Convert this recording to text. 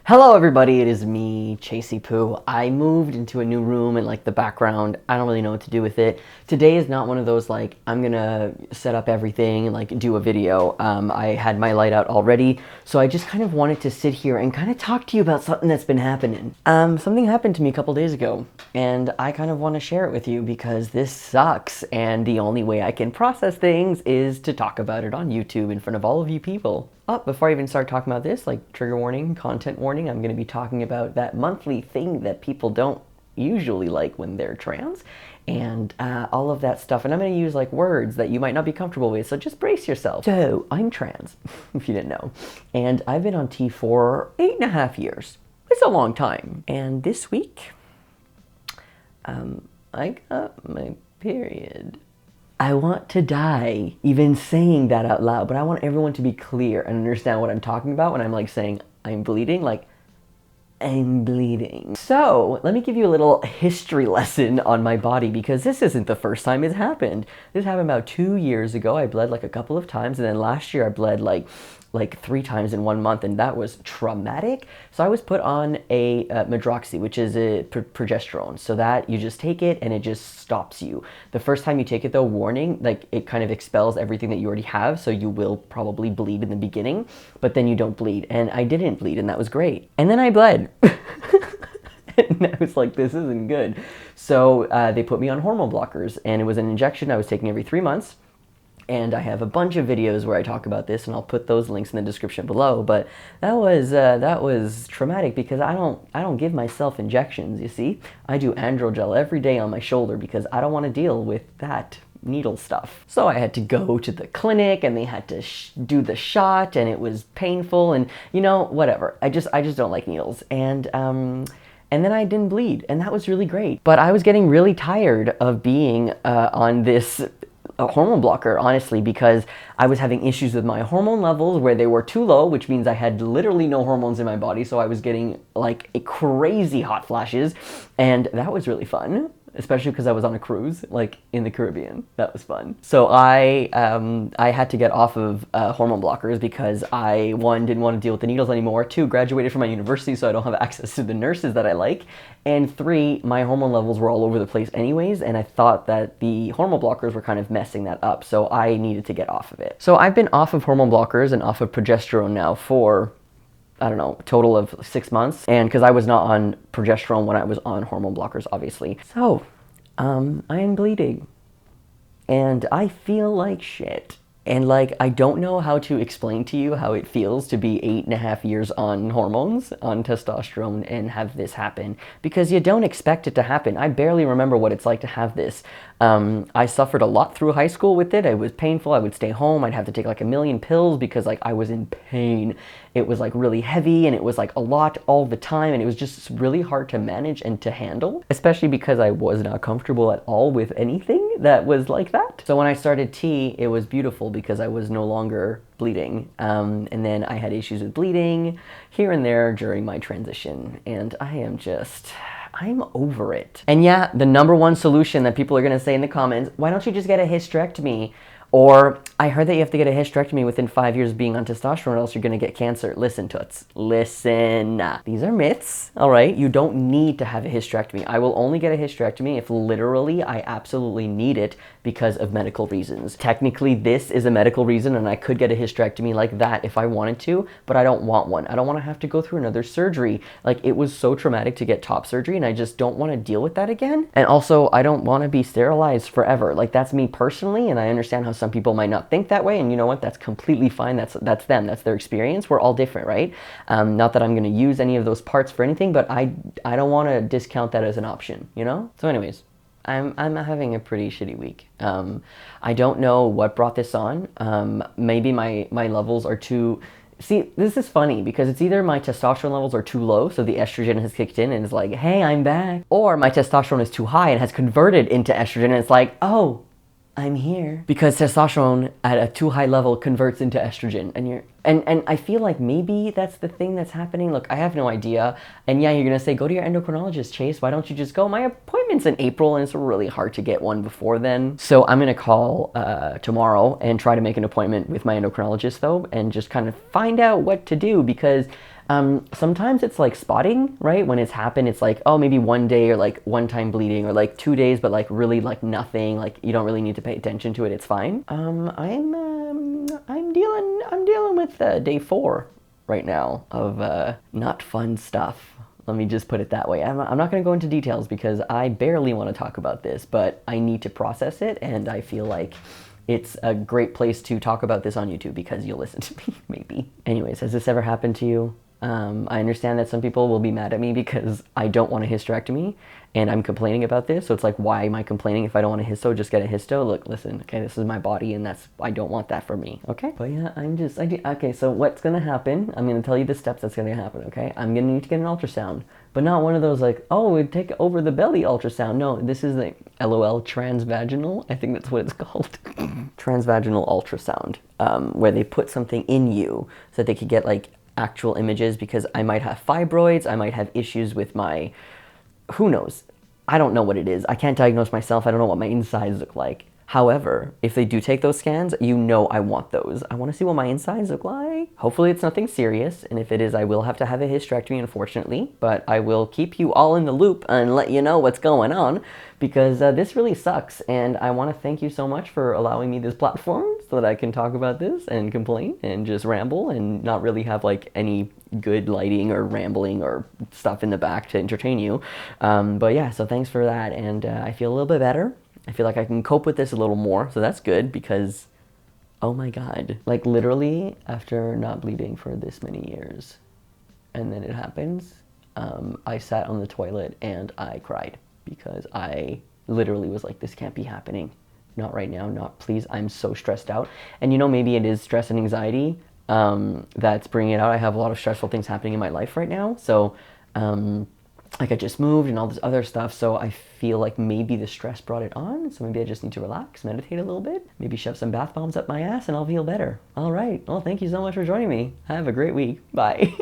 Hello everybody, it is me, Chasey Poo. I moved into a new room and like the background, I don't really know what to do with it. Today is not one of those like, I'm gonna set up everything and like do a video. I had my light out already, so I just kind of wanted to sit here and kind of talk to you about something that's been happening. Something happened to me a couple days ago, and I kind of want to share it with you because this sucks, and the only way I can process things is to talk about it on YouTube in front of all of you people. Oh, before I even start talking about this, like trigger warning, content warning, I'm going to be talking about that monthly thing that people don't usually like when they're trans and all of that stuff. And I'm going to use like words that you might not be comfortable with, so just brace yourself. So, I'm trans, if you didn't know. And I've been on T for 8.5 years. It's a long time. And this week, I got my period. I want to die even saying that out loud, but I want everyone to be clear and understand what I'm talking about when I'm like saying I'm bleeding, like I'm bleeding. So let me give you a little history lesson on my body because this isn't the first time it's happened. This happened about 2 years ago. I bled like a couple of times, and then last year I bled like 3 times in 1 month, and that was traumatic. So I was put on a Medroxy, which is a progesterone, so that you just take it and it just stops you. The first time you take it though, warning, like it kind of expels everything that you already have, so you will probably bleed in the beginning, but then you don't bleed. And I didn't bleed, and that was great. And then I bled. And I was like, this isn't good. So they put me on hormone blockers, and it was an injection I was taking every 3 months. And I have a bunch of videos where I talk about this, and I'll put those links in the description below. But that was traumatic because I don't give myself injections. You see, I do androgel every day on my shoulder because I don't want to deal with that needle stuff. So I had to go to the clinic, and they had to do the shot, and it was painful, and you know, whatever. I just don't like needles, and then I didn't bleed, and that was really great. But I was getting really tired of being on this a hormone blocker, honestly, because I was having issues with my hormone levels where they were too low, which means I had literally no hormones in my body, so I was getting like a crazy hot flashes, and that was really fun, especially because I was on a cruise, like in the Caribbean. That was fun. So I had to get off of hormone blockers because I, 1, didn't want to deal with the needles anymore, 2, graduated from my university, so I don't have access to the nurses that I like, and 3, my hormone levels were all over the place anyways, and I thought that the hormone blockers were kind of messing that up, so I needed to get off of it. So I've been off of hormone blockers and off of progesterone now for, I don't know, a total of 6 months. And because I was not on progesterone when I was on hormone blockers, obviously. So, I am bleeding. And I feel like shit. And like, I don't know how to explain to you how it feels to be 8.5 years on hormones, on testosterone, and have this happen. Because you don't expect it to happen. I barely remember what it's like to have this. I suffered a lot through high school with it. It was painful. I would stay home. I'd have to take like a million pills because like I was in pain. It was like really heavy, and it was like a lot all the time, and it was just really hard to manage and to handle, especially because I was not comfortable at all with anything that was like that. So when I started T, it was beautiful because I was no longer bleeding. And then I had issues with bleeding here and there during my transition, and I'm over it. And yeah, the #1 solution that people are gonna say in the comments, why don't you just get a hysterectomy? Or, I heard that you have to get a hysterectomy within 5 years of being on testosterone or else you're gonna get cancer. Listen, toots. Listen. These are myths, all right? You don't need to have a hysterectomy. I will only get a hysterectomy if literally I absolutely need it because of medical reasons. Technically, this is a medical reason, and I could get a hysterectomy like that if I wanted to, but I don't want one. I don't want to have to go through another surgery. Like, it was so traumatic to get top surgery, and I just don't want to deal with that again. And also, I don't want to be sterilized forever. Like, that's me personally, and I understand how some people might not think that way, and you know what? That's completely fine. That's them. That's their experience. We're all different, right? Not that I'm going to use any of those parts for anything, but I don't want to discount that as an option, you know? So anyways, I'm having a pretty shitty week. I don't know what brought this on. Maybe my levels are too... See, this is funny because it's either my testosterone levels are too low, so the estrogen has kicked in and is like, hey, I'm back. Or my testosterone is too high and has converted into estrogen and it's like, oh, I'm here. Because testosterone at a too high level converts into estrogen, and I feel like maybe that's the thing that's happening. Look, I have no idea. And yeah, you're gonna say, go to your endocrinologist, Chase. Why don't you just go? My appointment's in April, and it's really hard to get one before then. So I'm gonna call tomorrow and try to make an appointment with my endocrinologist though, and just kind of find out what to do because Sometimes it's like spotting, right? When it's happened, it's like, oh, maybe one day or like one time bleeding or like 2 days, but like really like nothing. Like you don't really need to pay attention to it. It's fine. I'm dealing with day 4 right now of not fun stuff. Let me just put it that way. I'm not going to go into details because I barely want to talk about this, but I need to process it, and I feel like it's a great place to talk about this on YouTube because you'll listen to me, maybe. Anyways, has this ever happened to you? I understand that some people will be mad at me because I don't want a hysterectomy and I'm complaining about this. So it's like, why am I complaining if I don't want a histo? Just get a histo. Look, listen, okay, this is my body and I don't want that for me, okay? But yeah, okay, so what's gonna happen? I'm gonna tell you the steps that's gonna happen, okay? I'm gonna need to get an ultrasound, but not one of those like, oh, we take over the belly ultrasound. No, this is like LOL transvaginal. I think that's what it's called. Transvaginal ultrasound, where they put something in you so that they could get like actual images, because I might have fibroids, I might have issues with my, who knows? I don't know what it is. I can't diagnose myself. I don't know what my insides look like. However, if they do take those scans, you know I want those. I want to see what my insides look like. Hopefully it's nothing serious, and if it is, I will have to have a hysterectomy, unfortunately, but I will keep you all in the loop and let you know what's going on, because this really sucks, and I want to thank you so much for allowing me this platform so that I can talk about this and complain and just ramble and not really have like any good lighting or rambling or stuff in the back to entertain you. But yeah, so thanks for that, and I feel a little bit better. I feel like I can cope with this a little more, so that's good because, oh my God. Like literally, after not bleeding for this many years, and then it happens, I sat on the toilet and I cried because I literally was like, this can't be happening. Not right now, not please, I'm so stressed out. And you know, maybe it is stress and anxiety that's bringing it out. I have a lot of stressful things happening in my life right now, so like I just moved and all this other stuff, so I feel like maybe the stress brought it on, so maybe I just need to relax, meditate a little bit, maybe shove some bath bombs up my ass and I'll feel better. All right, well, thank you so much for joining me. Have a great week. Bye.